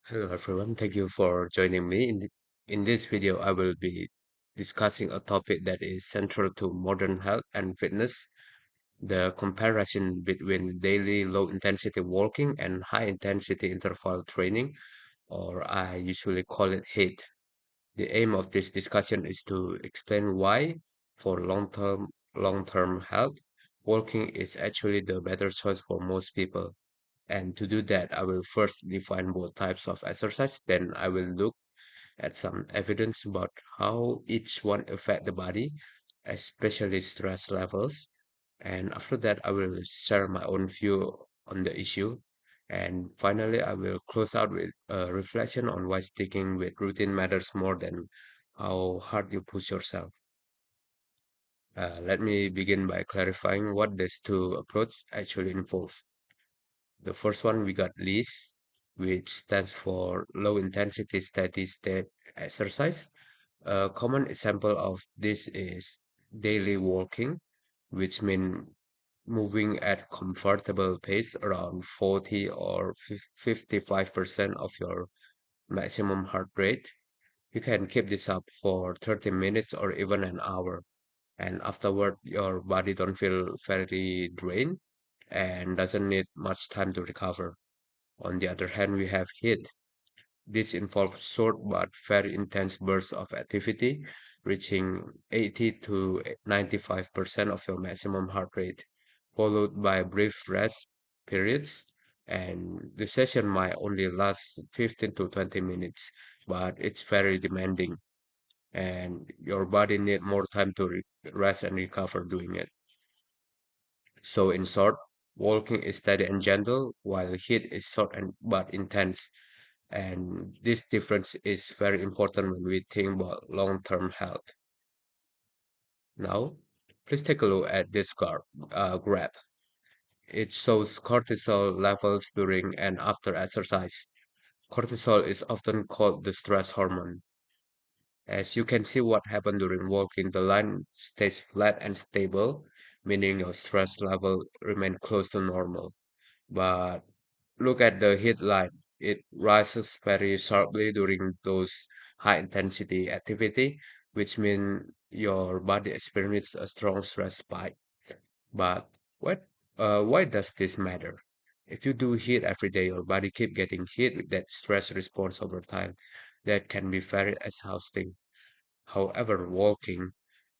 Hello everyone, thank you for joining me. In this video, I will be discussing a topic that is central to modern health and fitness, the comparison between daily low intensity walking and high intensity interval training, or I usually call it HIIT. The aim of this discussion is to explain why, for long-term health, walking is actually the better choice for most people. And to do that, I will first define both types of exercise, then I will look at some evidence about how each one affect the body, especially stress levels. And after that, I will share my own view on the issue. And finally, I will close out with a reflection on why sticking with routine matters more than how hard you push yourself. Let me begin by clarifying what these two approaches actually involve. The first one we got LEAS, which stands for low intensity steady state exercise. A common example of this is daily walking, which means moving at comfortable pace around 40 or 55% of your maximum heart rate. You can keep this up for 30 minutes or even an hour, and afterward your body don't feel very drained and doesn't need much time to recover. On the other hand, we have HIIT. This involves short but very intense bursts of activity, reaching 80 to 95% of your maximum heart rate, followed by brief rest periods. And the session might only last 15 to 20 minutes, but it's very demanding, and your body need more time to rest and recover doing it. So, in short, walking is steady and gentle, while HIIT is short and but intense, and this difference is very important when we think about long-term health. Now, please take a look at this graph. It shows cortisol levels during and after exercise. Cortisol is often called the stress hormone. As you can see what happened during walking, the line stays flat and stable, meaning your stress level remain close to normal. But look at the heat line. It rises very sharply during those high intensity activity, which means your body experiences a strong stress spike. But what why does this matter? If you do heat every day, your body keep getting hit with that stress response over time. That can be very exhausting. However, walking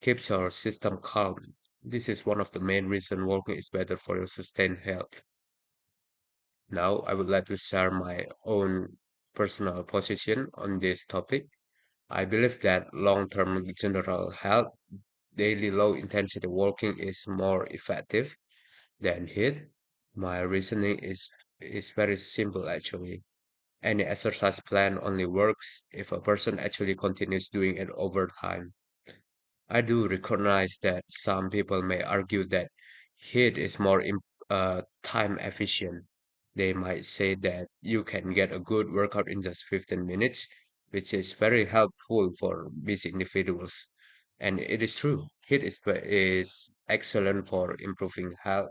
keeps your system calm. This is one of the main reasons walking is better for your sustained health. Now, I would like to share my own personal position on this topic. I believe that long-term general health, daily low-intensity walking is more effective than HIIT. My reasoning is very simple actually. Any exercise plan only works if a person actually continues doing it over time. I do recognize that some people may argue that HIIT is more time efficient. They might say that you can get a good workout in just 15 minutes, which is very helpful for busy individuals. And it is true. HIIT is excellent for improving health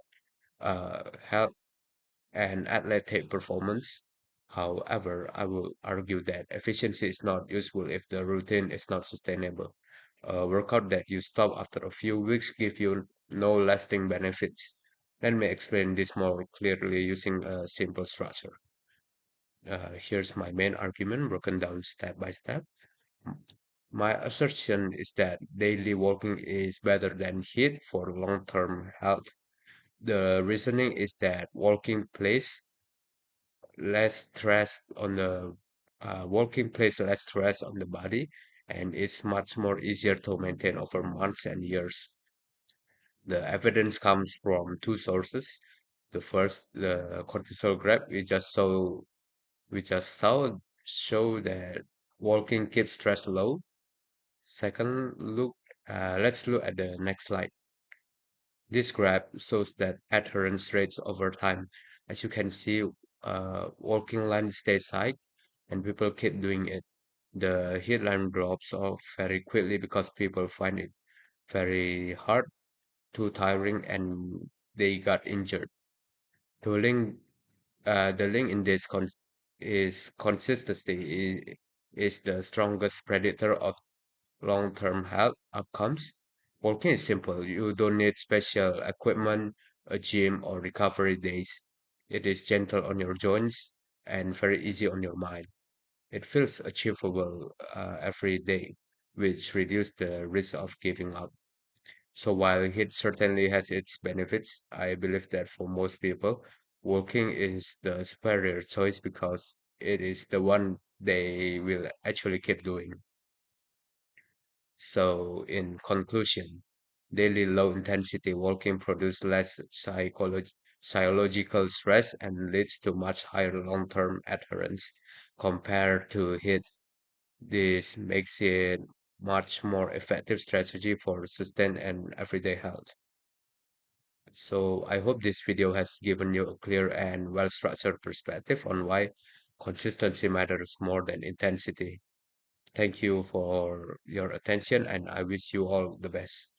and athletic performance. However, I will argue that efficiency is not useful if the routine is not sustainable. A workout that you stop after a few weeks give you no lasting benefits. Let me explain this more clearly using a simple structure. Here's my main argument broken down step by step. My assertion is that daily walking is better than HIIT for long-term health. The reasoning is that walking place less stress on the body, and it's much more easier to maintain over months and years. The evidence comes from two sources. The first, the cortisol graph we just saw show that walking keeps stress low. Second, let's look at the next slide. This graph shows that adherence rates over time. As you can see, walking line stays high and people keep doing it. The heat line drops off very quickly because people find it very hard, too tiring, and they got injured. The link, the link in this is consistency is the strongest predictor of long-term health outcomes. Walking is simple. You don't need special equipment, a gym, or recovery days. It is gentle on your joints and very easy on your mind. It feels achievable every day, which reduces the risk of giving up. So while it certainly has its benefits, I believe that for most people, walking is the superior choice because it is the one they will actually keep doing. So, in conclusion, daily low intensity walking produces less psychological stress and leads to much higher long term adherence compared to HIIT. This makes it much more effective strategy for sustained and everyday health. So I hope this video has given you a clear and well-structured perspective on why consistency matters more than intensity. Thank you for your attention, and I wish you all the best.